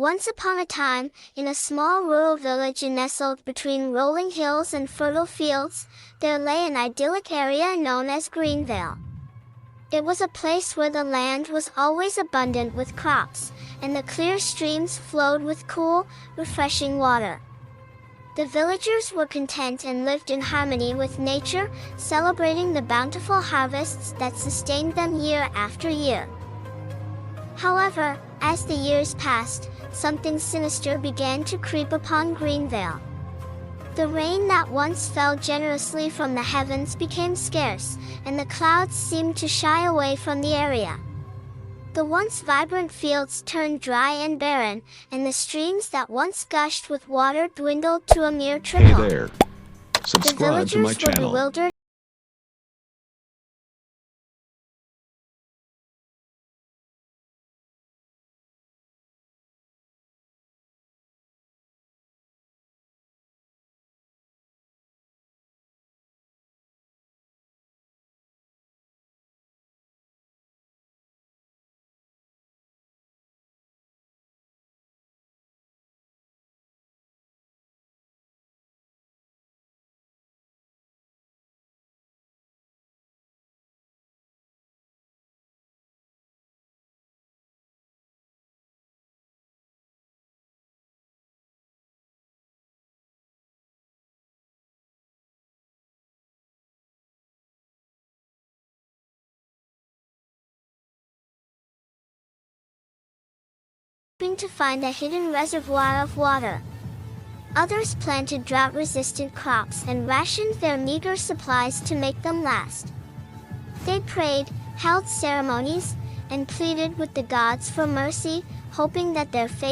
Once upon a time, in a small rural village nestled between rolling hills and fertile fields, there lay an idyllic area known as Greenvale. It was a place where the land was always abundant with crops, and the clear streams flowed with cool, refreshing water. The villagers were content and lived in harmony with nature, celebrating the bountiful harvests that sustained them year after year. However, as the years passed, something sinister began to creep upon Greenvale. The rain that once fell generously from the heavens became scarce, and the clouds seemed to shy away from the area. The once vibrant fields turned dry and barren, and the streams that once gushed with water dwindled to a mere trickle. Hey there. Subscribe to my The villagers were channel. bewildered to find a hidden reservoir of water. Others planted drought-resistant crops and rationed their meager supplies to make them last. They prayed, held ceremonies, and pleaded with the gods for mercy, hoping that their faith